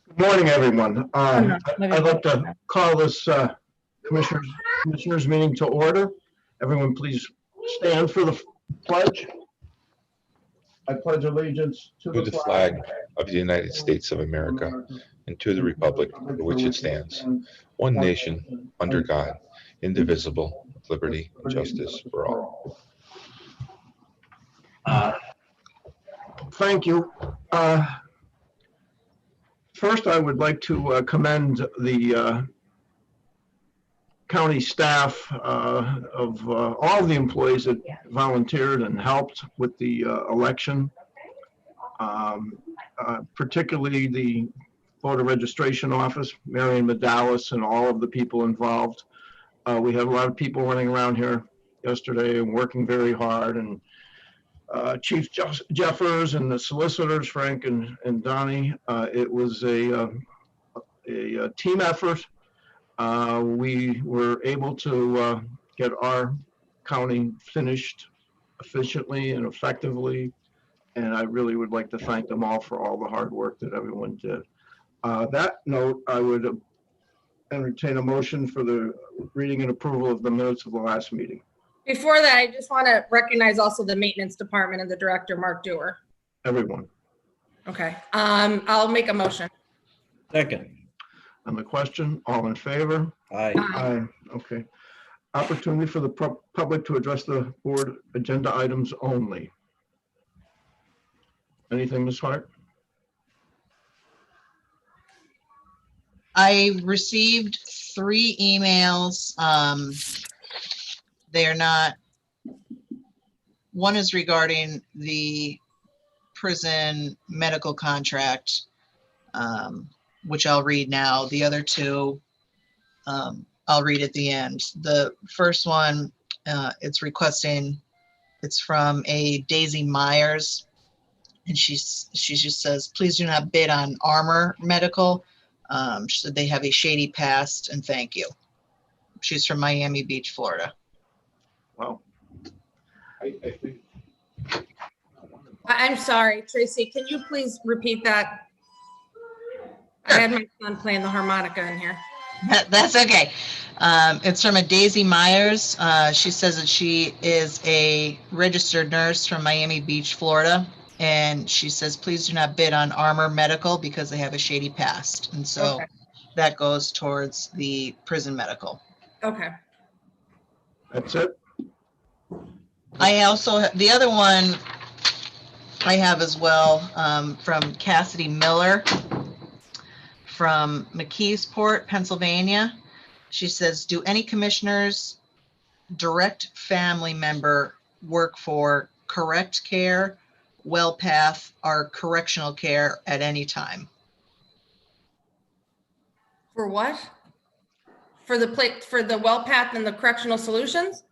Good morning, everyone. I'd like to call this commissioners meeting to order. Everyone, please stand for the pledge. I pledge allegiance to the flag of the United States of America and to the republic for which it stands, one nation, under God, indivisible, with liberty and justice for all. Thank you. First, I would like to commend the county staff of all the employees that volunteered and helped with the election, particularly the voter registration office, Marion Medalis, and all of the people involved. We have a lot of people running around here yesterday and working very hard, and Chief Jeffers and the solicitors, Frank and Donnie. It was a team effort. We were able to get our county finished efficiently and effectively, and I really would like to thank them all for all the hard work that everyone did. That note, I would entertain a motion for the reading and approval of the minutes of the last meeting. Before that, I just want to recognize also the maintenance department and the director, Mark Dewar. Everyone. Okay, I'll make a motion. Second. On the question, all in favor? Aye. Aye. Okay. Opportunity for the public to address the board agenda items only. Anything, Ms. Hart? I received 3 emails. They're not, one is regarding the prison medical contract, which I'll read now. The other 2, I'll read at the end. The first one, it's from a Daisy Myers, and she just says, please do not bid on Armor Medical. She said they have a shady past, and thank you. She's from Miami Beach, Florida. Wow. I'm sorry, Tracy, can you please repeat that? I had my son playing the harmonica in here. That's okay. It's from a Daisy Myers. She says that she is a registered nurse from Miami Beach, Florida. And she says, please do not bid on Armor Medical because they have a shady past. And so Okay. That goes towards the prison medical. Okay. That's it? I also, the other one I have as well, from Cassidy Miller from McKeesport, Pennsylvania. She says, do any commissioners direct family member work for Correct Care, WellPath, or correctional care at any time? For what? For the WellPath and the correctional solutions?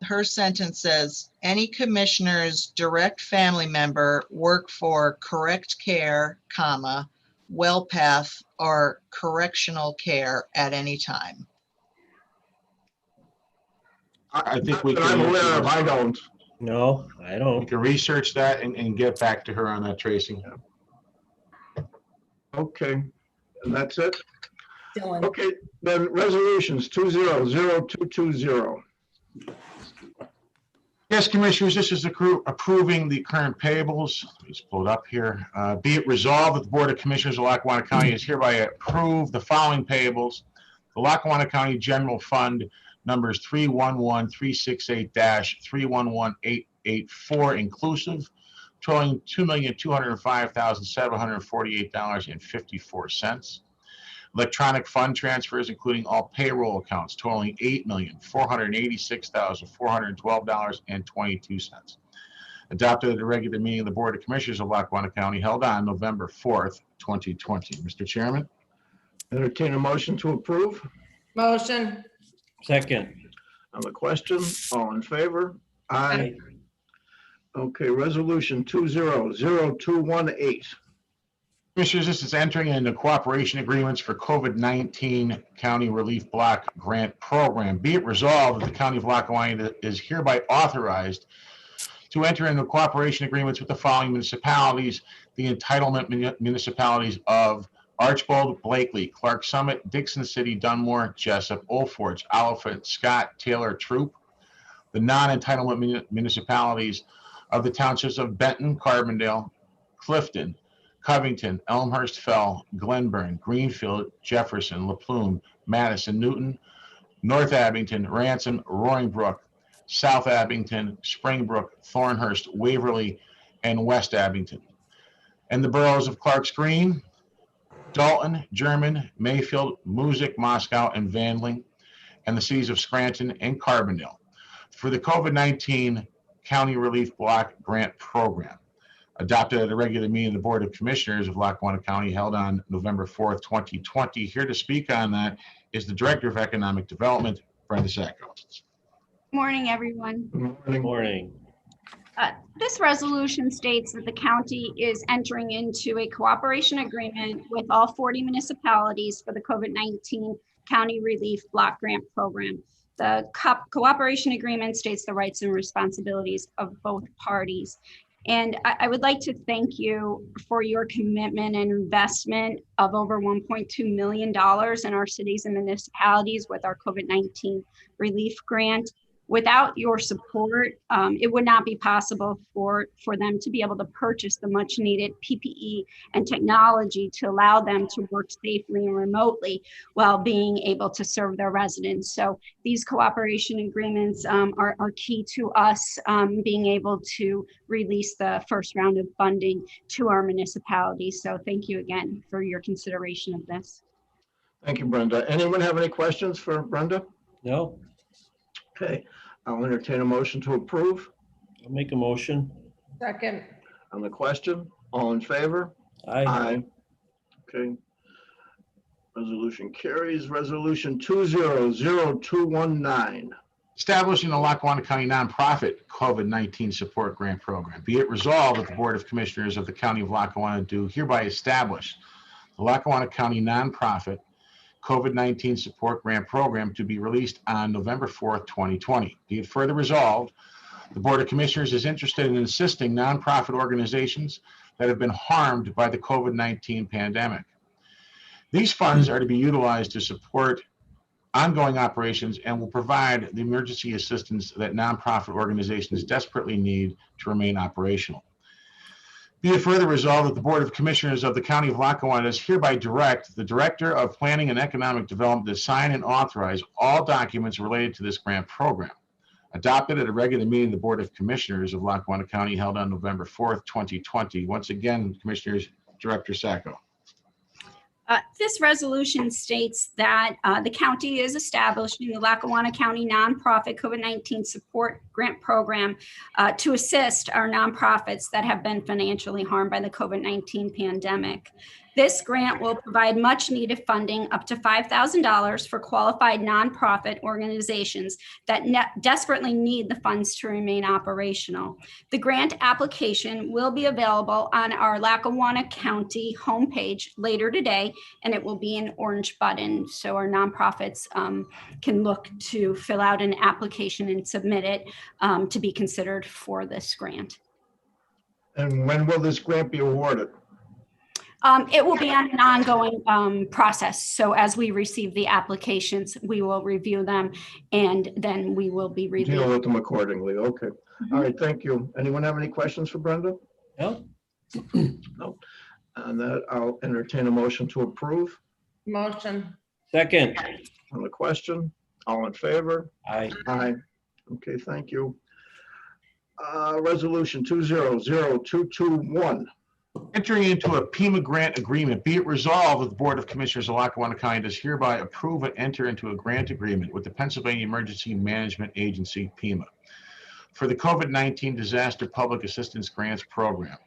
Her sentence says, any commissioner's direct family member work for Correct Care, comma, WellPath, or correctional care at any time. I think we I'm aware of, can, I don't. No, I we don't. can research that and get back to her on that, Tracy. Okay, and that's it? Dylan. Okay, then resolutions 200220. Yes, Commissioners, this is approving the current payables. Let's pull it up here. Be it resolved that the Board of Commissioners of Lackawanna County is hereby approve the following payables. The Lackawanna County General Fund numbers 311368-311884 inclusive, totaling $2,205,748.54. Electronic fund transfers, including all payroll accounts, totaling $8,486,412.22. Adopted at the regular meeting of the Board of Commissioners of Lackawanna County held on November 4th, 2020. Mr. Chairman. Entertain a motion to approve. Motion. Second. On the question, all in favor? Aye. Okay, resolution 200218. Commissioners, this is entering into cooperation agreements for COVID-19 County Relief Block Grant Program. Be it resolved that the County of Lackawanna is hereby authorized to enter into cooperation agreements with the following municipalities, the entitlement municipalities of Archbold, Blakely, Clark Summit, Dixon City, Dunmore, Jessup, Old Forge, Oliphant, Scott, Taylor, Troop. The non-entitlement municipalities of the townships of Benton, Carbondale, Clifton, Covington, Elmhurst Fell, Glenburn, Greenfield, Jefferson, LaPlume, Madison, Newton, North Abington, Ransom, Roaring Brook, South Abington, Springbrook, Thornhurst, Waverly, and West Abington. And the boroughs of Clarks Green, Dalton, German, Mayfield, Moosic, Moscow, and Vandling, and the cities of Scranton and Carbondale for the COVID-19 County Relief Block Grant Program, adopted at a regular meeting of the Board of Commissioners of Lackawanna County held on November 4th, 2020. Here to speak on that is the Director of Economic Development, Brenda Sacco. Morning, everyone. Good Morning. This resolution states that the county is entering into a cooperation agreement with all 40 municipalities for the COVID-19 County Relief Block Grant Program. The cooperation agreement states the rights and responsibilities of both parties. And I would like to thank you for your commitment and investment of over $1.2 million in our cities and municipalities with our COVID-19 relief grant. Without your support, it would not be possible for them to be able to purchase the much needed PPE and technology to allow them to work safely and remotely while being able to serve their residents. So these cooperation agreements are key to us being able to release the first round of funding to our municipalities. So thank you again for your consideration of this. Thank you, Brenda. Anyone have any questions for Brenda? No, Okay, I'll entertain a motion to approve. I'll make a motion. Second. On the question, all in favor? Aye. Okay. Resolution carries. Resolution 200219. Establishing the Lackawanna County nonprofit COVID-19 support grant program. Be it resolved that the Board of Commissioners of the County of Lackawanna do hereby establish the Lackawanna County nonprofit COVID-19 support grant program to be released on November 4th, 2020. Be it further resolved, the Board of Commissioners is interested in assisting nonprofit organizations that have been harmed by the COVID-19 pandemic. These funds are to be utilized to support ongoing operations and will provide the emergency assistance that nonprofit organizations desperately need to remain operational. Be it further resolved that the Board of Commissioners of the County of Lackawanna does hereby direct the Director of Planning and Economic Development to sign and authorize all documents related to this grant program. Adopted at a regular meeting of the Board of Commissioners of Lackawanna County held on November 4th, 2020. Once again, Commissioners, Director Sacco. This resolution states that the county is establishing the Lackawanna County nonprofit COVID-19 support grant program to assist our nonprofits that have been financially harmed by the COVID-19 pandemic. This grant will provide much needed funding up to $5,000 for qualified nonprofit organizations that desperately need the funds to remain operational. The grant application will be available on our Lackawanna County homepage later today, and it will be an orange button so our nonprofits can look to fill out an application and submit it to be considered for this grant. And when will this grant be awarded? It will be on an ongoing process. So as we receive the applications, we will review them and then we will be Deal reviewing. with them accordingly. Okay. All right, thank you. Anyone have any questions for Brenda? No, No. And that I'll entertain a motion to approve. Motion. second. On the question, all in favor? Aye. Aye. Okay, thank you. Resolution 200221. Entering into a PEMA grant agreement, be it resolved that the Board of Commissioners of Lackawanna County does hereby approve and enter into a grant agreement with the Pennsylvania Emergency Management Agency, PEMA, for the COVID-19 Disaster Public Assistance Grants Program.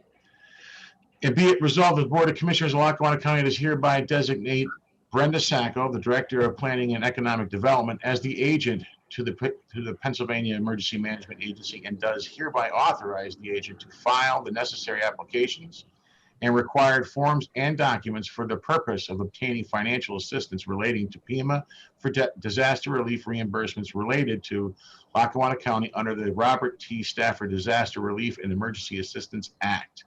And be it resolved that the Board of Commissioners of Lackawanna County does hereby designate Brenda Sacco, the Director of Planning and Economic Development, as the agent to the Pennsylvania Emergency Management Agency and does hereby authorize the agent to file the necessary applications and required forms and documents for the purpose of obtaining financial assistance relating to FEMA for disaster relief reimbursements related to Lackawanna County under the Robert T. Stafford Disaster Relief and Emergency Assistance Act,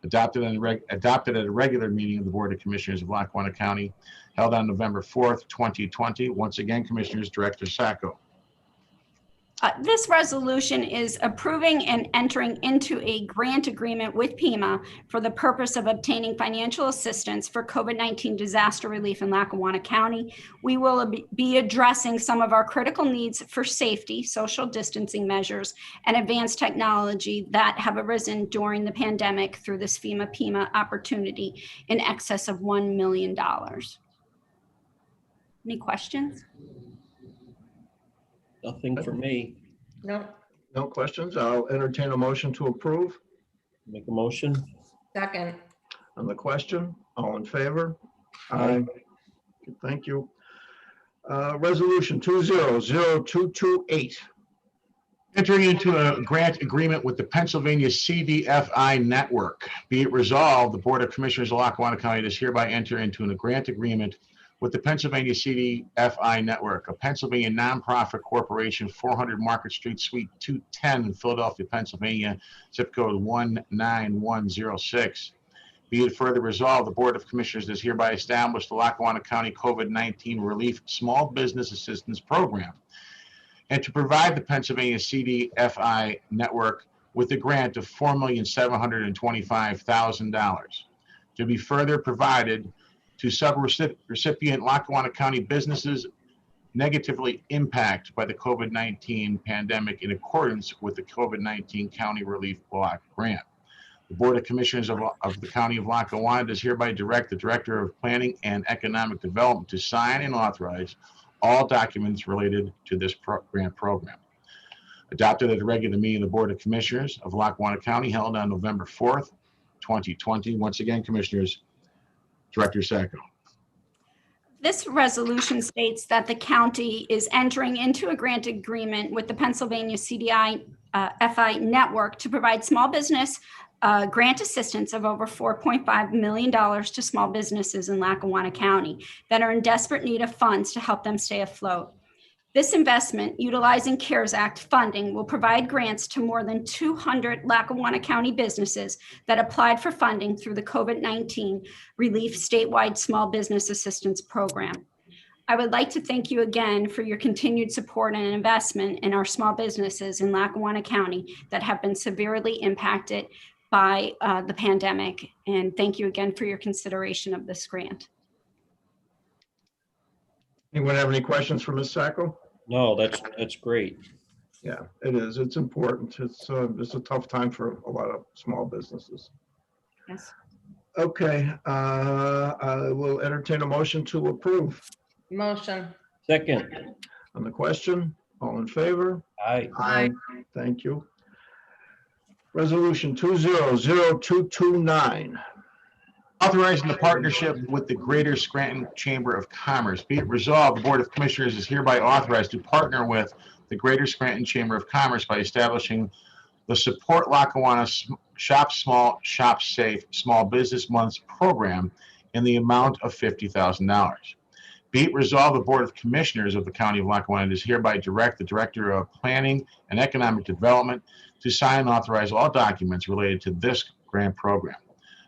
adopted at a regular meeting of the Board of Commissioners of Lackawanna County held on November 4th, 2020. Once again, Commissioners, Director Sacco. This resolution is approving and entering into a grant agreement with FEMA for the purpose of obtaining financial assistance for COVID-19 disaster relief in Lackawanna County. We will be addressing some of our critical needs for safety, social distancing measures, and advanced technology that have arisen during the pandemic through this FEMA opportunity in excess of $1 million. Any questions? Nothing for me. No. No questions. I'll entertain a motion to approve. Make a motion. Second. On the question, all in favor? Aye. Thank you. Resolution 200228. Entering into a grant agreement with the Pennsylvania CDFI Network. Be it resolved, the Board of Commissioners of Lackawanna County does hereby enter into a grant agreement with the Pennsylvania CDFI Network, a Pennsylvania nonprofit corporation, 400 Market Street, Suite 210 in Philadelphia, Pennsylvania, zip code 19106. Be it further resolved, the Board of Commissioners does hereby establish the Lackawanna County COVID-19 Relief Small Business Assistance Program, and to provide the Pennsylvania CDFI Network with a grant of $4,725,000 to be further provided to sub-recipient Lackawanna County businesses negatively impacted by the COVID-19 pandemic in accordance with the COVID-19 County Relief Block Grant. The Board of Commissioners of the County of Lackawanna does hereby direct the Director of Planning and Economic Development to sign and authorize all documents related to this grant program. Adopted at a regular meeting of the Board of Commissioners of Lackawanna County held on November 4th, 2020. Once again, Commissioners, Director Sacco. This resolution states that the county is entering into a grant agreement with the Pennsylvania CDFI Network to provide small business grant assistance of over $4.5 million to small businesses in Lackawanna County that are in desperate need of funds to help them stay afloat. This investment, utilizing CARES Act funding, will provide grants to more than 200 Lackawanna County businesses that applied for funding through the COVID-19 Relief Statewide Small Business Assistance Program. I would like to thank you again for your continued support and investment in our small businesses in Lackawanna County that have been severely impacted by the pandemic. And thank you again for your consideration of this grant. Anyone have any questions for Ms. Sacco? No, that's great. Yeah, it is. It's important. It's a tough time for a lot of small businesses. Yes. Okay, I will entertain a motion to approve. Motion. Second. On the question, all in favor? Aye. Aye. Thank you. Resolution 200229. Authorizing the partnership with the Greater Scranton Chamber of Commerce. Be it resolved, the Board of Commissioners is hereby authorized to partner with the Greater Scranton Chamber of Commerce by establishing the Support Lackawanna Shop Small, Shop Safe Small Business Months program in the amount of $50,000. Be it resolved, the Board of Commissioners of the County of Lackawanna does hereby direct the Director of Planning and Economic Development to sign and authorize all documents related to this grant program.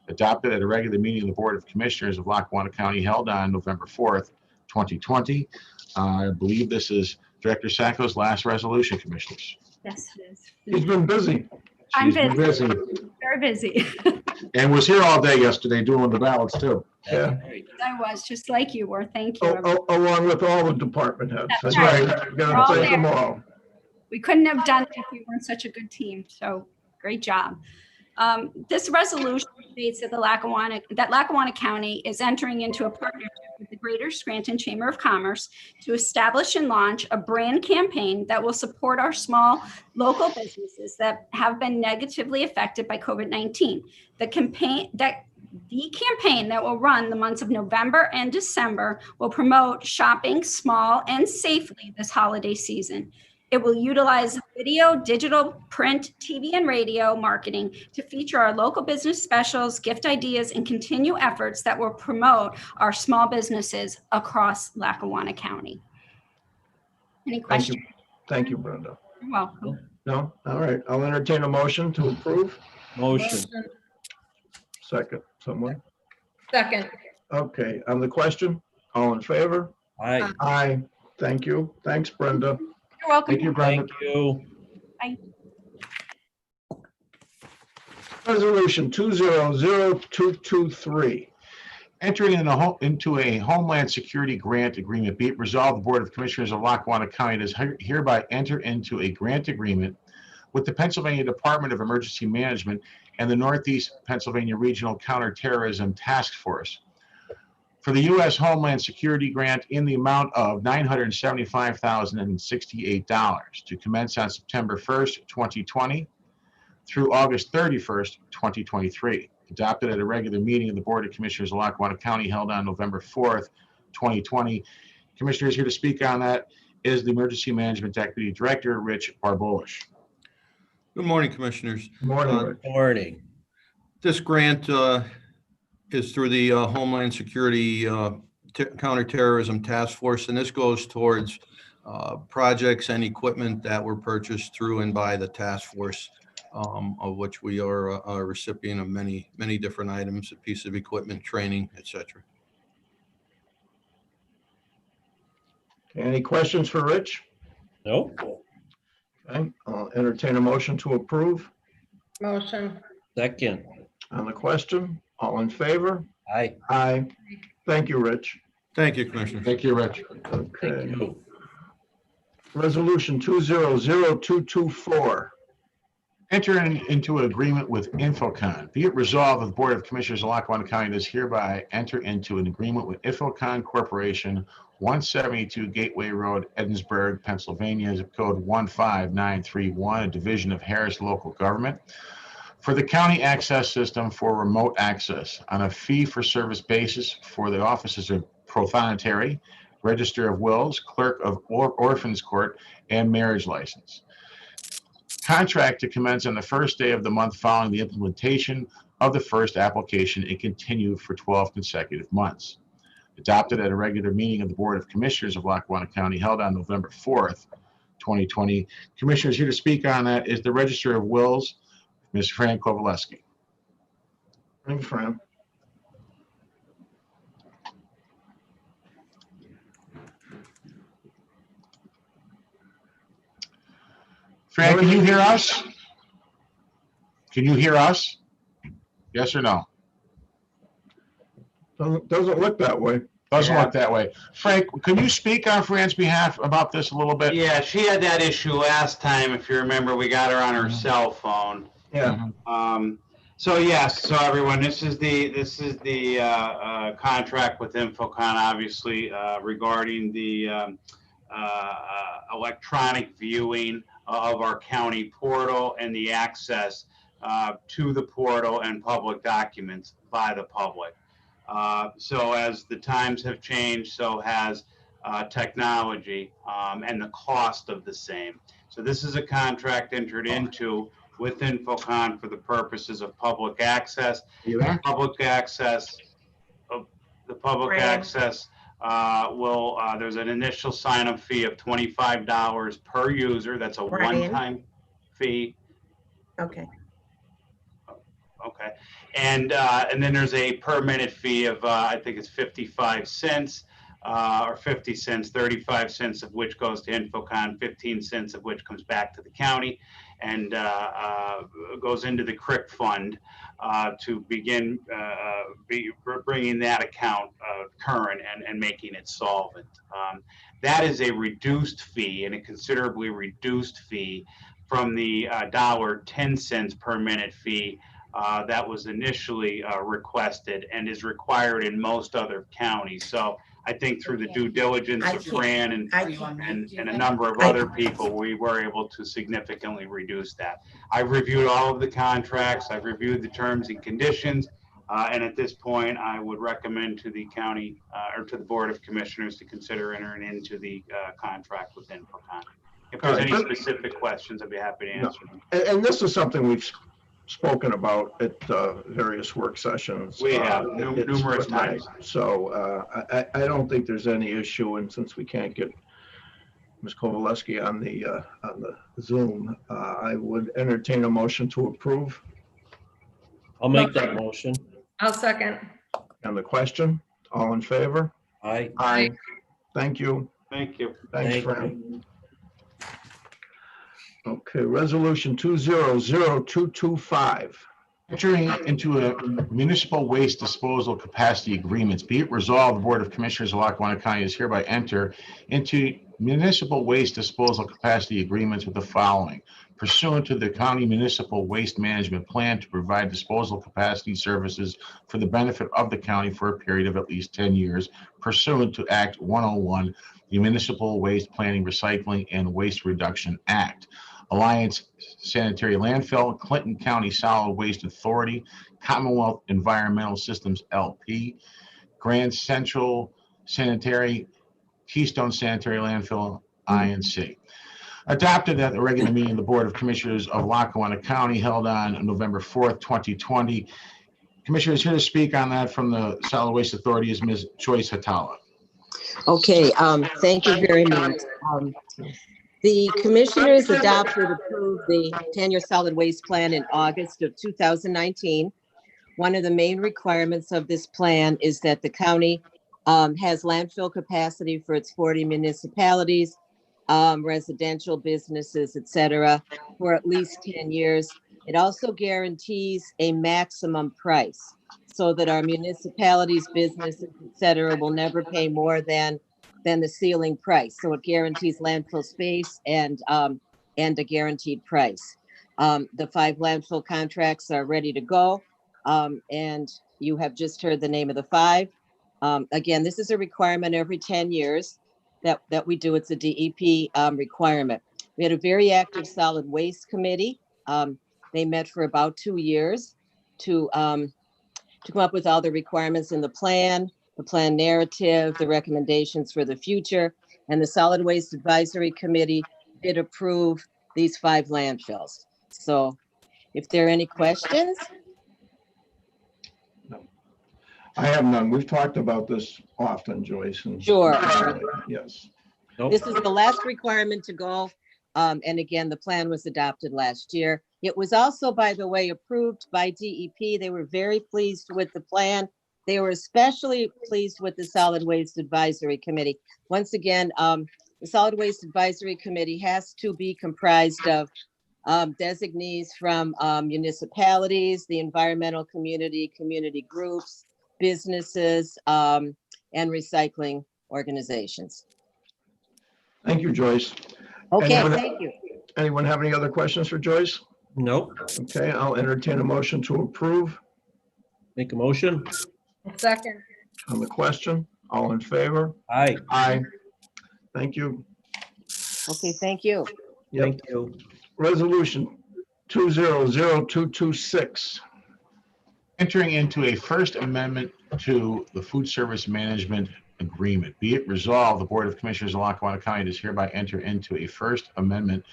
Adopted at a regular meeting of the Board of Commissioners of Lackawanna County held on November 4th, 2020. I believe this is Director Sacco's last resolution, Commissioners. Yes, it is. He's been busy. I'm She's been busy Very busy. and was here all day yesterday doing the ballots too. Yeah. I was just like you were. Thank you. Along with all the department heads. That's right. right. We We're gotta all thank them there. all. We couldn't have done it if we weren't such a good team. So great job. This resolution states that Lackawanna County is entering into a partnership with the Greater Scranton Chamber of Commerce to establish and launch a brand campaign that will support our small local businesses that have been negatively affected by COVID-19. The campaign that will run the months of November and December will promote shopping small and safely this holiday season. It will utilize video, digital, print, TV, and radio marketing to feature our local business specials, gift ideas, and continue efforts that will promote our small businesses across Lackawanna County. Any Thank you. questions? Thank you, Brenda. You're welcome. No? All right. I'll entertain a motion to approve. Motion. Second, someone? Second. Okay, on the question, all in favor? Aye. Aye. Thank you. Thanks, Brenda. You're welcome. Thank you, Brenda. Thank you. Resolution 200223. Entering into a Homeland Security Grant Agreement. Be it resolved, the Board of Commissioners of Lackawanna County does hereby enter into a grant agreement with the Pennsylvania Department of Emergency Management and the Northeast Pennsylvania Regional Counterterrorism Task Force for the U.S. Homeland Security Grant in the amount of $975,068 to commence on September 1st, 2020 through August 31st, 2023. Adopted at a regular meeting of the Board of Commissioners of Lackawanna County held on November 4th, 2020. Commissioners, here to speak on that is the Emergency Management Deputy Director, Rich Barbolish. Good morning, Commissioners. Good morning, Rich. Morning. This grant is through the Homeland Security Counterterrorism Task Force, and this goes towards projects and equipment that were purchased through and by the task force, of which we are a recipient of many different items, a piece of equipment, training, etc. Any questions for Rich? Nope. Okay, I'll entertain a motion to approve. Motion. Second. On the question, all in favor? Aye. Aye. Thank you, Rich. Thank you, Commissioners. Thank you, Rich. Thank Okay. you. Resolution 200224. Entering into an agreement with Infocon. Be it resolved that the Board of Commissioners of Lackawanna County does hereby enter into an agreement with Infocon Corporation, 172 Gateway Road, Edinburgh, Pennsylvania, zip code 15931, a division of Harris Local Government, for the county access system for remote access on a fee-for-service basis for the offices of Prothonotary, Register of Wills, Clerk of Orphans Court, and Marriage License. Contract to commence on the first day of the month following the implementation of the first application and continue for 12 consecutive months. Adopted at a regular meeting of the Board of Commissioners of Lackawanna County held on November 4th, 2020. Commissioners, here to speak on that is the Register of Wills, Ms. Fran Kowaleski. Thanks, Fran. Fran, can you hear us? Can you hear us? Yes or no? Doesn't look that way. Doesn't Yeah. look that way. Frank, can you speak on Fran's behalf about this a little bit? Yeah, she had that issue last time. If you remember, we got her on her cell phone. Yeah. So yes, so everyone, this is the contract with Infocon, obviously, regarding the electronic viewing of our county portal and the access to the portal and public documents by the public. So as the times have changed, so has technology and the cost of the same. So this is a contract entered into with Infocon for the purposes of public access. You there? Public access, there's an initial sign-up fee of $25 per user. That's a Brian? one-time fee. Okay. Okay. And then there's a per minute fee of, I think it's 55 cents or 50 cents, 35 cents of which goes to Infocon, 15 cents of which comes back to the county and goes into the CRIC fund to begin bringing that account current and making it solvent. That is a reduced fee and a considerably reduced fee from the $1.10 per minute fee that was initially requested and is required in most other counties. So I think through the due diligence of Fran and a number of other people, we were able to significantly reduce that. I've reviewed all of the contracts. I've reviewed the terms and conditions. And at this point, I would recommend to the county or to the Board of Commissioners to consider entering into the contract with Infocon. If there's any All right. specific questions, I'd be happy to No. answer them. And this is something we've spoken about at various work sessions. We have It's numerous right. times. So I don't think there's any issue, and since we can't get Ms. Kovaleski on the Zoom, I would entertain a motion to approve. I'll make that motion. I'll second. And the question, all in favor? Aye. Aye. Thank you. Thank you. Thanks, Thank Fran. Okay, resolution 200225. Entering into a municipal waste disposal capacity agreements, be it resolved, the Board of Commissioners of Lackawanna County is hereby enter into municipal waste disposal capacity agreements with the following. Pursuant to the County Municipal Waste Management Plan to provide disposal capacity services for the benefit of the county for a period of at least 10 years, pursuant to Act 101, the Municipal Waste Planning, Recycling, and Waste Reduction Act. Alliance Sanitary Landfill, Clinton County Solid Waste Authority, Commonwealth Environmental Systems LP, Grand Central Sanitary, Keystone Sanitary Landfill, INC. Adopted at the regular meeting of the Board of Commissioners of Lackawanna County held on November 4th, 2020. Commissioners, here to speak on that from the Solid Waste Authority is Ms. Joyce Hatala. Okay, thank you very much. The commissioners approved the 10-year solid waste plan in August of 2019. One of the main requirements of this plan is that the county has landfill capacity for its 40 municipalities, residential businesses, et cetera, for at least 10 years. It also guarantees a maximum price so that our municipalities, businesses, et cetera, will never pay more than the ceiling price. So it guarantees landfill space and a guaranteed price. The 5 landfill contracts are ready to go. And you have just heard the name of the 5. Again, this is a requirement every 10 years that we do. It's a DEP requirement. We had a very active solid waste committee. They met for about 2 years to come up with all the requirements in the plan narrative, the recommendations for the future, and the Solid Waste Advisory Committee did approve these 5 landfills. So if there are any questions? I have none. We've talked about this often, Joyce. And Sure. Yes. Nope. This is the last requirement to go. And again, the plan was adopted last year. It was also, by the way, approved by DEP. They were very pleased with the plan. They were especially pleased with the Solid Waste Advisory Committee. Once again, the Solid Waste Advisory Committee has to be comprised of designees from municipalities, the environmental community, community groups, businesses, and recycling organizations. Thank you, Joyce. Okay, Anyone- thank you. Anyone have any other questions for Joyce? Nope. Okay, I'll entertain a motion to approve. Make a motion. Second. On the question, all in favor? Aye. Aye. Thank you. Okay, thank you. Yep. Thank you. Resolution 200226. Entering into a First Amendment to the Food Service Management Agreement. Be it resolved, the Board of Commissioners of Lackawanna County does hereby enter into a First Amendment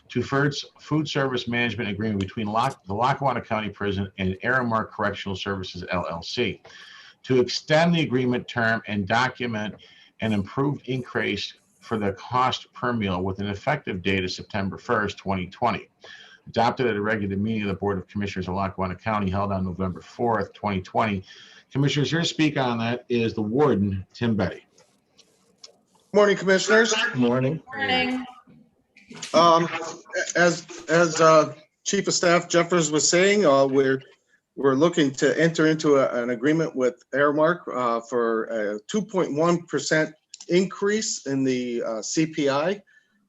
to Food Service Management Agreement between the Lackawanna County Prison and Aramark Correctional Services, LLC, to extend the agreement term and document an improved increase for the cost per meal with an effective date of September 1st, 2020. Adopted at a regular meeting of the Board of Commissioners of Lackawanna County held on November 4th, 2020. Commissioners, here to speak on that is the Warden, Tim Betty. Morning, Commissioners. Morning. Morning. As Chief of Staff Jeffers was saying, we're looking to enter into an agreement with Aramark for a 2.1% increase in the CPI,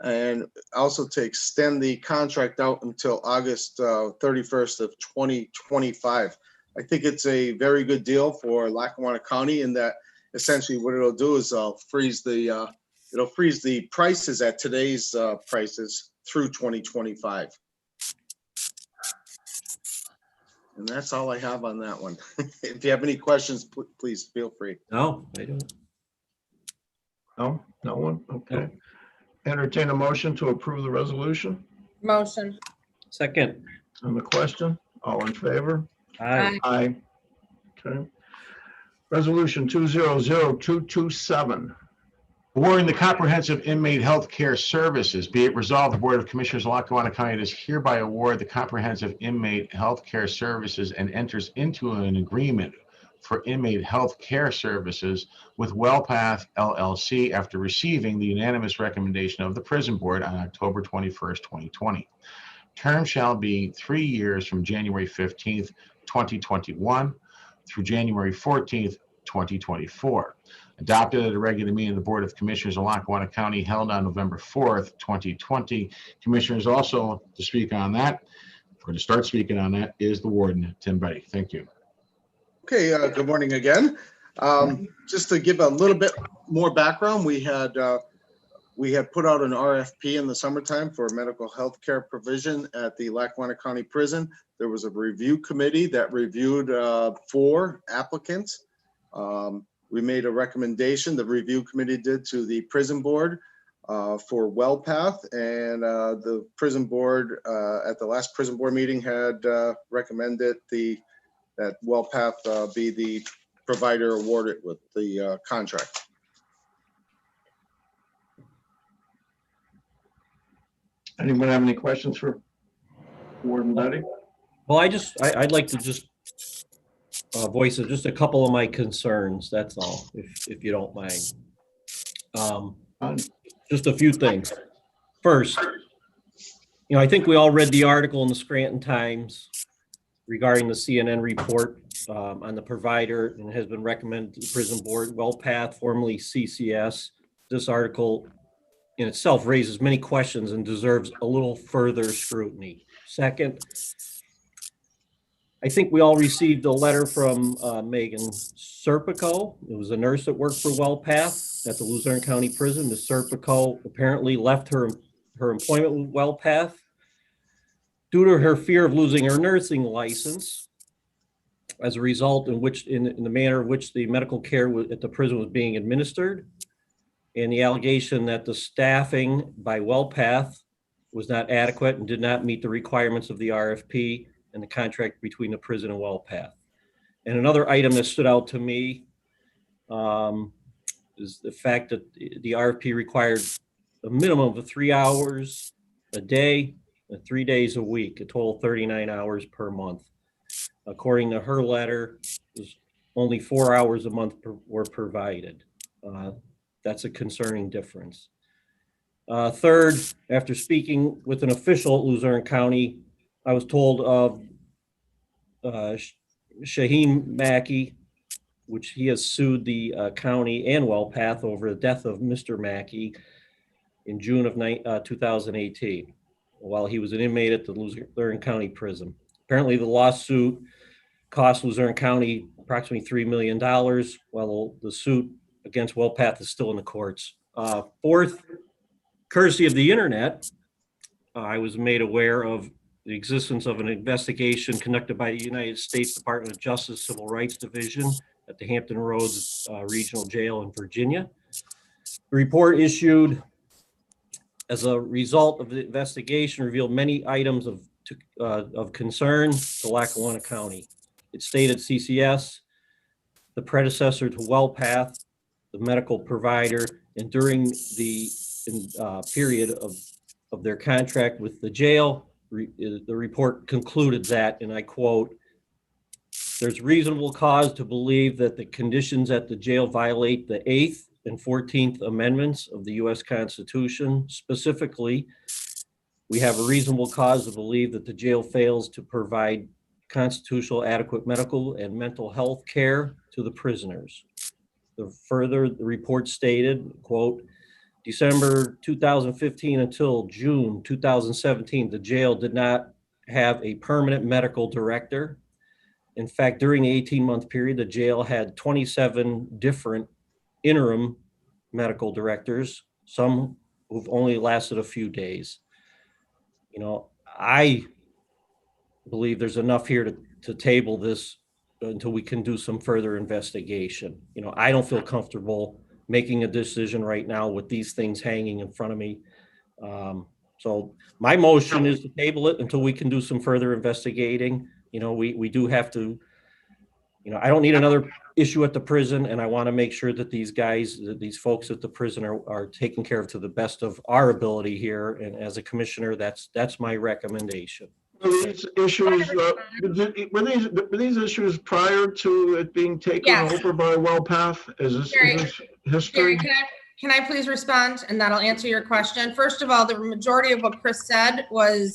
and also to extend the contract out until August 31st of 2025. I think it's a very good deal for Lackawanna County in that essentially what it'll do is freeze the prices at today's prices through 2025. And that's all I have on that one. If you have any questions, please feel free. No, I don't. No, no one? Okay. Entertain a motion to approve the resolution. Motion. Second. On the question, all in favor? Aye. Aye. Okay. Resolution 200227. Awarding the comprehensive inmate health care services. Be it resolved, the Board of Commissioners of Lackawanna County does hereby award the comprehensive inmate health care services and enters into an agreement for inmate health care services with WellPath LLC after receiving the unanimous recommendation of the Prison Board on October 21st, 2020. Term shall be 3 years from January 15th, 2021 through January 14th, 2024. Adopted at a regular meeting of the Board of Commissioners of Lackawanna County held on November 4th, 2020. Commissioners also to speak on that, or to start speaking on that, is the Warden, Tim Betty. Thank you. Okay, good morning again. Just to give a little bit more background, we had put out an RFP in the summertime for medical health care provision at the Lackawanna County Prison. There was a review committee that reviewed 4 applicants. We made a recommendation, the review committee did, to the Prison Board for WellPath, and the Prison Board at the last Prison Board meeting had recommended that WellPath be the provider awarded with the contract. Anyone have any questions for Warden Betty? Well, I'd like to just voice just a couple of my concerns. That's all, if you don't mind. Just a few things. First, I think we all read the article in the Scranton Times regarding the CNN report on the provider, and has been recommended to the Prison Board, WellPath, formerly CCS. This article in itself raises many questions and deserves a little further scrutiny. Second, I think we all received a letter from Megan Serpico. It was a nurse that worked for WellPath at the Luzerne County Prison. Ms. Serpico apparently left her employment with WellPath due to her fear of losing her nursing license as a result in the manner in which the medical care at the prison was being administered, and the allegation that the staffing by WellPath was not adequate and did not meet the requirements of the RFP and the contract between the prison and WellPath. And another item that stood out to me is the fact that the RFP required a minimum of 3 hours a day and 3 days a week, a total of 39 hours per month. According to her letter, only 4 hours a month were provided. That's a concerning difference. Third, after speaking with an official at Luzerne County, I was told of Shaheen Mackey, which he has sued the county and WellPath over the death of Mr. Mackey in June of 2018, while he was an inmate at the Luzerne County Prison. Apparently, the lawsuit cost Luzerne County approximately $3 million, while the suit against WellPath is still in the courts. Fourth, courtesy of the internet, I was made aware of the existence of an investigation conducted by the United States Department of Justice Civil Rights Division at the Hampton Roads Regional Jail in Virginia. The report issued as a result of the investigation revealed many items of concern to Lackawanna County. It stated CCS, the predecessor to WellPath, the medical provider, and during the period of their contract with the jail, the report concluded that, and I quote, "There's reasonable cause to believe that the conditions at the jail violate the 8th and 14th Amendments of the U.S. Constitution. Specifically, we have a reasonable cause to believe that the jail fails to provide constitutional adequate medical and mental health care to the prisoners." Further, the report stated, quote, "December 2015 until June 2017, the jail did not have a permanent medical director. In fact, during the 18-month period, the jail had 27 different interim medical directors, some who've only lasted a few days." I believe there's enough here to table this until we can do some further investigation. I don't feel comfortable making a decision right now with these things hanging in front of me. So my motion is to table it until we can do some further investigating. You know, we do have to, you know, I don't need another issue at the prison, and I want to make sure that these guys, that these folks at the prison are taken care of to the best of our ability here. And as a commissioner, that's my recommendation. Were these issues, were these issues prior to it being taken Yes. over by WellPath? Is this Gary, history? can I please respond, and that'll answer your question? First of all, the majority of what Chris said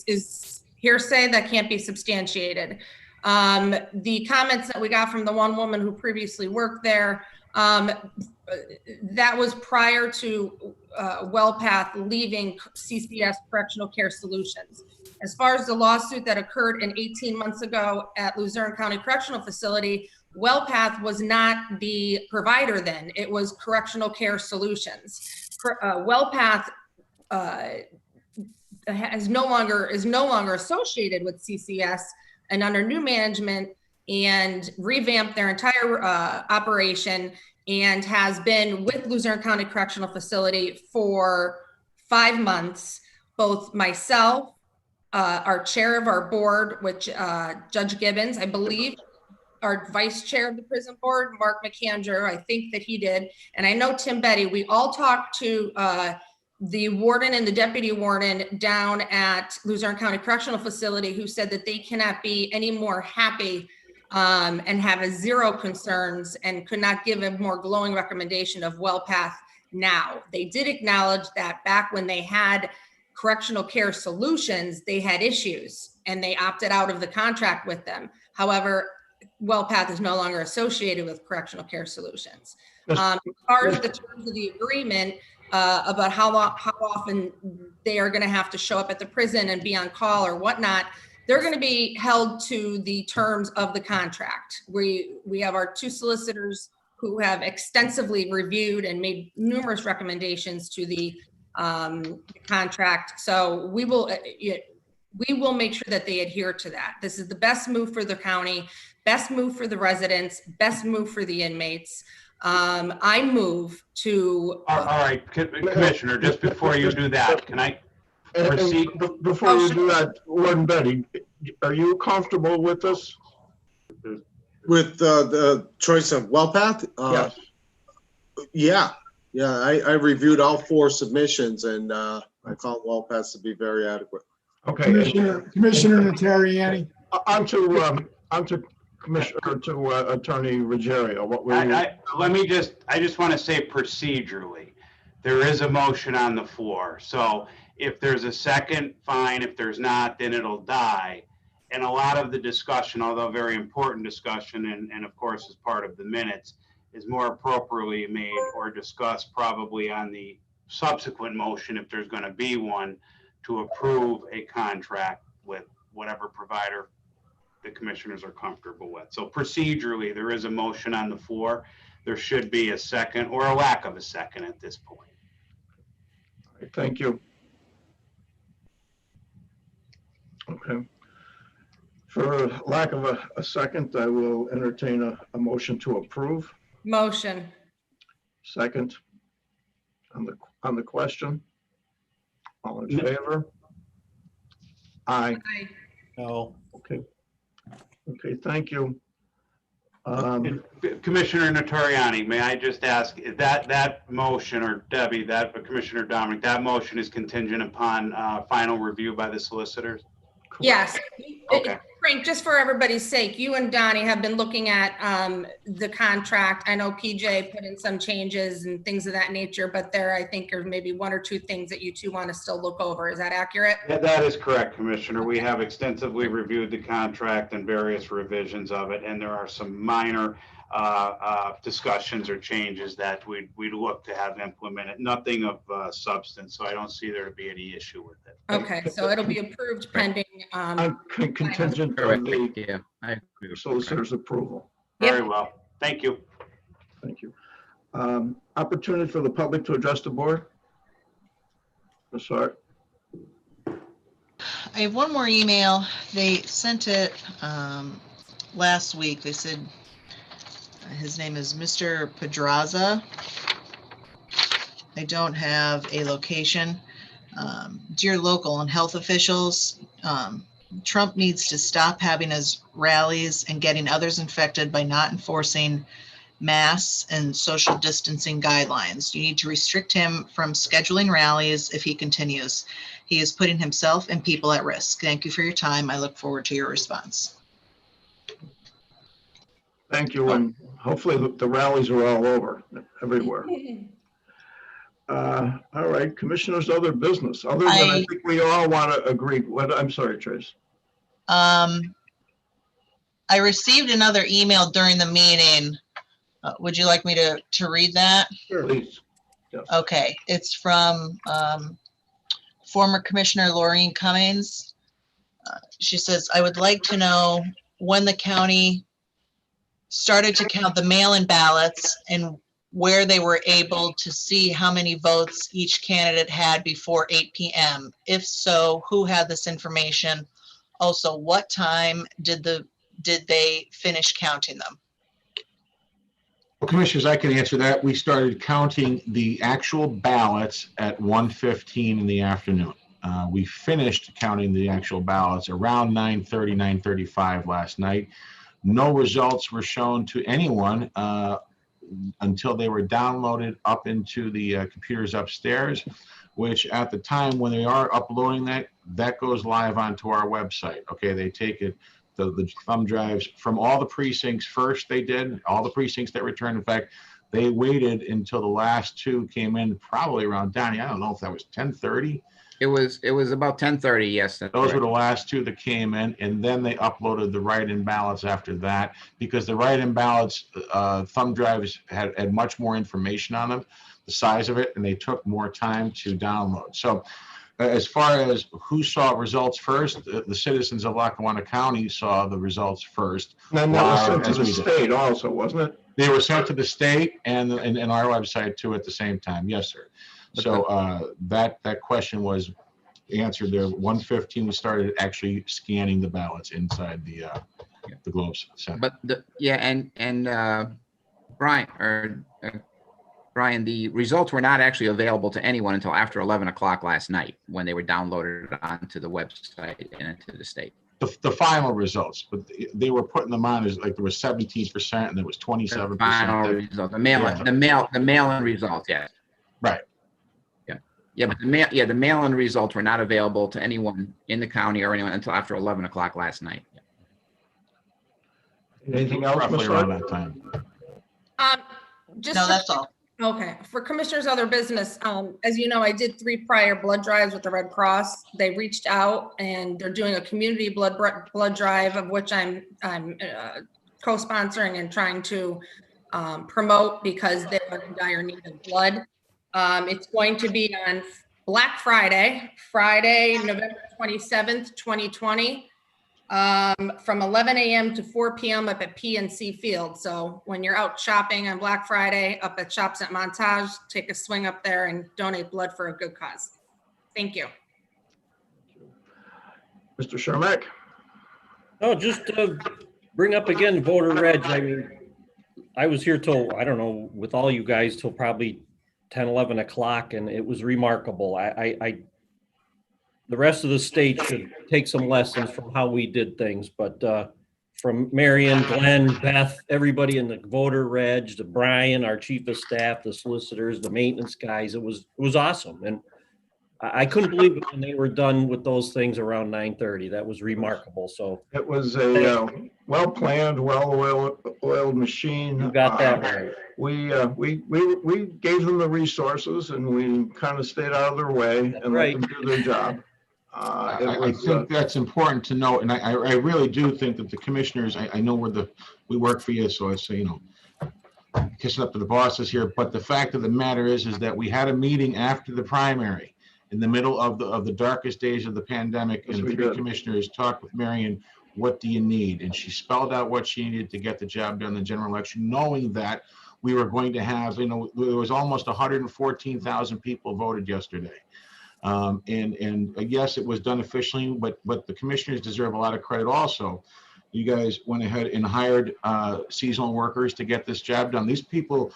is hearsay that can't be substantiated. The comments that we got from the one woman who previously worked there, that was prior to WellPath leaving CCS Correctional Care Solutions. As far as the lawsuit that occurred 18 months ago at Luzerne County Correctional Facility, WellPath was not the provider then. It was Correctional Care Solutions. WellPath is no longer associated with CCS, and under new management and revamped their entire operation, and has been with Luzerne County Correctional Facility for 5 months. Both myself, our chair of our board, which Judge Gibbons, I believe, our vice chair of the prison board, Mark McAndrew, I think that he did. And I know Tim Betty, we all talked to the warden and the deputy warden down at Luzerne County Correctional Facility, who said that they cannot be any more happy and have a zero concerns, and could not give a more glowing recommendation of WellPath now. They did acknowledge that back when they had Correctional Care Solutions, they had issues and they opted out of the contract with them. However, WellPath is no longer associated with Correctional Care Solutions. As far as the terms of the agreement, about how often they are going to have to show up at the prison and be on call or whatnot, they're going to be held to the terms of the contract. We have our 2 solicitors who have extensively reviewed and made numerous recommendations to the contract. So we will make sure that they adhere to that. This is the best move for the county, best move for the residents, best move for the inmates. I move to. All right, Commissioner, just before you do that, can I proceed? Before you do that, Warden Betty, are you comfortable with this? With the choice of WellPath? Yes. Yeah, I reviewed all 4 submissions, and I found WellPath to be very adequate. Okay. Commissioner Notarianni. On to Commissioner, to Attorney Ruggiero. What were you? I just want to say procedurally, there is a motion on the floor. So if there's a second, fine. If there's not, then it'll die. And a lot of the discussion, although very important discussion, and of course is part of the minutes, is more appropriately made or discussed probably on the subsequent motion, if there's going to be one, to approve a contract with whatever provider the commissioners are comfortable with. So procedurally, there is a motion on the floor. There should be a second or a lack of a second at this point. Thank you. Okay. For lack of a second, I will entertain a motion to approve. Motion. Second on the question. All in favor? Aye. Aye. No. Okay. Okay, thank you. Commissioner Notarianni, may I just ask, that motion, or Debbie, that Commissioner Domenick, that motion is contingent upon final review by the solicitors? Yes. Okay. Frank, just for everybody's sake, you and Donnie have been looking at the contract. I know PJ put in some changes and things of that nature, but there, I think, are maybe 1 or 2 things that you 2 want to still look over. Is that accurate? Yeah, that is correct, Commissioner. We have extensively reviewed the contract and various revisions of it, and there are some minor discussions or changes that we'd look to have implemented. Nothing of substance, so I don't see there to be any issue with it. Okay, so it'll be approved pending. Contingent on the solicitor's approval. Very well. Thank you. Thank you. Opportunity for the public to address the board. Ms. Hart. I have one more email. They sent it last week. They said his name is Mr. Pedraza. I don't have a location. Dear local and health officials, Trump needs to stop having his rallies and getting others infected by not enforcing masks and social distancing guidelines. You need to restrict him from scheduling rallies if he continues. He is putting himself and people at risk. Thank you for your time. I look forward to your response. Thank you, and hopefully the rallies are all over everywhere. All right, commissioners, other business, other than I think we all want to agree. What, I'm sorry, Trace. I received another email during the meeting. Would you like me to read that? Sure. Please. Yes. Okay, it's from former Commissioner Laureen Cummings. She says, I would like to know when the county started to count the mail-in ballots and where they were able to see how many votes each candidate had before 8 p.m. If so, who had this information? Also, what time did they finish counting them? Well, Commissioners, I can answer that. We started counting the actual ballots at 1:15 in the afternoon. We finished counting the actual ballots around 9:30, 9:35 last night. No results were shown to anyone until they were downloaded up into the computers upstairs, which at the time when they are uploading that goes live onto our website. Okay, they take it, the thumb drives from all the precincts first. They did all the precincts that returned. In fact, they waited until the last two came in, probably around, Donnie, I don't know if that was 10:30. It was about 10:30. Yes. Those were the last two that came in, and then they uploaded the write-in ballots after that, because the write-in ballots, thumb drives had much more information on them, the size of it, and they took more time to download. So as far as who saw results first, the citizens of Lackawanna County saw the results first. And that was sent to the state also, wasn't it? They were sent to the state and our website too at the same time. Yes, sir. So that question was answered there. 1:15, we started actually scanning the ballots inside the Globes Center. But Brian, the results were not actually available to anyone until after 11 o'clock last night when they were downloaded onto the website and into the state. The final results, but they were putting them on as like there was 17% and there was 27%. The final result, the mail-in results, yes. Right. Yeah, but the mail-in results were not available to anyone in the county or anyone until after 11 o'clock last night. Anything else? Roughly around that time. No, that's all. Okay, for commissioners' other business, as you know, I did 3 prior blood drives with the Red Cross. They reached out and they're doing a community blood drive, of which I'm co-sponsoring and trying to promote because they're in dire need of blood. It's going to be on Black Friday, November 27th, 2020, from 11 a.m. to 4 p.m. up at PNC Field. So when you're out shopping on Black Friday up at Shops at Montage, take a swing up there and donate blood for a good cause. Thank you. Mr. Chermak. No, just to bring up again voter reg. I mean, I was here till, I don't know, with all you guys till probably 10, 11 o'clock, and it was remarkable. The rest of the state should take some lessons from how we did things, but from Marion, Glenn, Beth, everybody in the voter reg, to Brian, our chief of staff, the solicitors, the maintenance guys, it was awesome. And I couldn't believe it when they were done with those things around 9:30. That was remarkable. So it was a well-planned, well-oiled machine. You got that right. We gave them the resources and we kind of stayed out of their way and let them do their job. I think that's important to note, and I really do think that the commissioners, I know we work for you, so I say, kissing up to the bosses here, but the fact of the matter is that we had a meeting after the primary in the middle of the darkest days of the pandemic, and the 3 commissioners talked with Marion, what do you need? And she spelled out what she needed to get the job done in the general election, knowing that we were going to have, there was almost 114,000 people voted yesterday. And yes, it was done efficiently, but the commissioners deserve a lot of credit also. You guys went ahead and hired seasonal workers to get this job done. These people,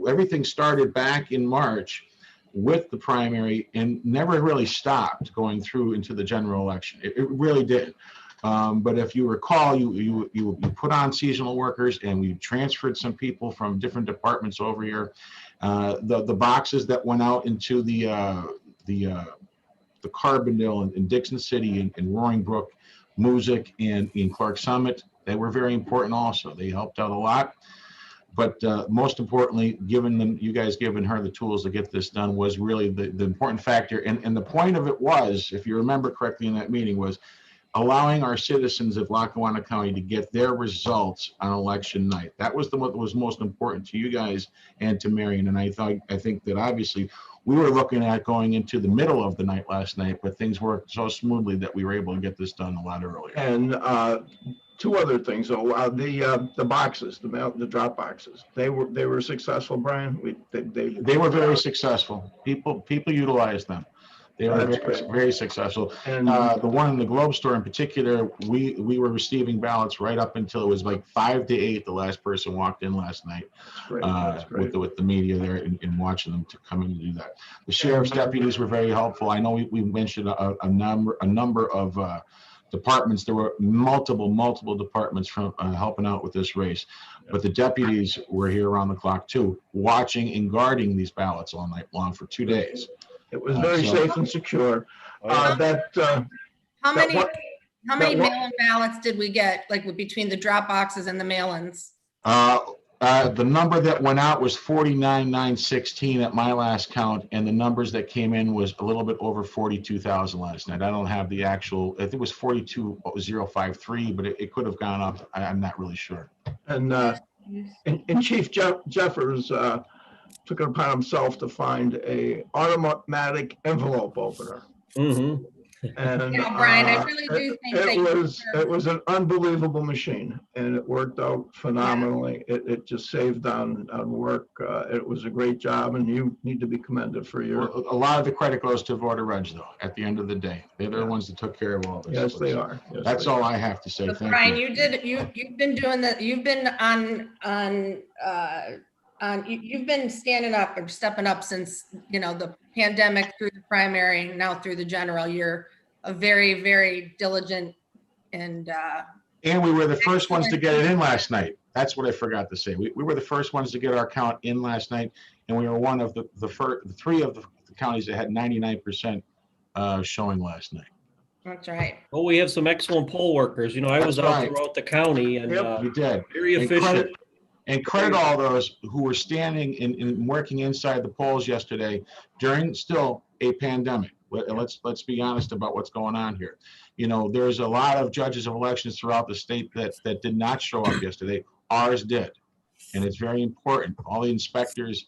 everything started back in March. with the primary and never really stopped going through into the general election. It really did. But if you recall, you put on seasonal workers, and we transferred some people from different departments over here. The boxes that went out into the Carbondale in Dixon City and Roaring Brook, Music, and in Clark Summit, they were very important also. They helped out a lot. But most importantly, you guys giving her the tools to get this done was really the important factor. And the point of it was, if you remember correctly in that meeting, was allowing our citizens of Lackawanna County to get their results on election night. That was what was most important to you guys and to Marion. And I think that obviously we were looking at going into the middle of the night last night, but things worked so smoothly that we were able to get this done a lot earlier. And two other things, though. The boxes, the drop boxes, they were successful, Brian. They were very successful. People utilized them. They were very successful. And the one in the Globe store in particular, we were receiving ballots right up until it was like 5 to 8. The last person walked in last night with the media there and watching them to come in and do that. The sheriff's deputies were very helpful. I know we mentioned a number of departments. There were multiple departments from helping out with this race, but the deputies were here around the clock too, watching and guarding these ballots all night long for 2 days. It was very safe and secure. How many mail-in ballots did we get, like between the drop boxes and the mail-ins? The number that went out was 49,916 at my last count, and the numbers that came in was a little bit over 42,000 last night. I don't have the actual, I think it was 42,053, but it could have gone up. I'm not really sure. And Chief Jeffers took it upon himself to find a automatic envelope opener. Mm-hmm. And Yeah, Brian, I really do think it was an unbelievable machine, and it worked out phenomenally. It just saved on work. It was a great job, and you need to be commended for your. Well, a lot of the credit goes to Voter Reg, though. At the end of the day, they're the ones that took care of all this. Yes, they are. Yes, That's all I have to say. So Thank Brian, you. you've been doing that. You've been you've been standing up or stepping up since, the pandemic, through the primary, and now through the general. You're a very, very diligent and we were the first ones to get it in last night. That's what I forgot to say. We were the first ones to get our count in last night, and we were one of the three of the counties that had 99% showing last night. That's right. Well, we have some excellent poll workers. I was out throughout the county, and You did. very efficient. And credit all those who were standing and working inside the polls yesterday during still a pandemic. Let's be honest about what's going on here. There's a lot of judges of elections throughout the state that did not show up yesterday. Ours did, and it's very important. All the inspectors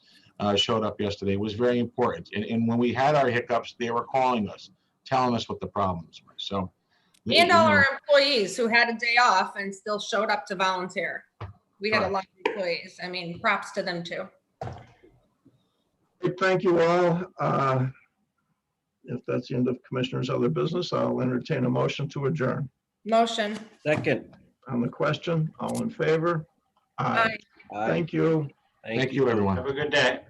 showed up yesterday. It was very important. And when we had our hiccups, they were calling us, telling us what the problems were. So, And all our employees who had a day off and still showed up to volunteer. We had a lot of employees. I mean, props to them too. Thank you all. If that's the end of Commissioner's other business, I'll entertain a motion to adjourn. Motion. Second. On the question, all in favor? Aye. Thank you. Thank you, everyone. Have a good day.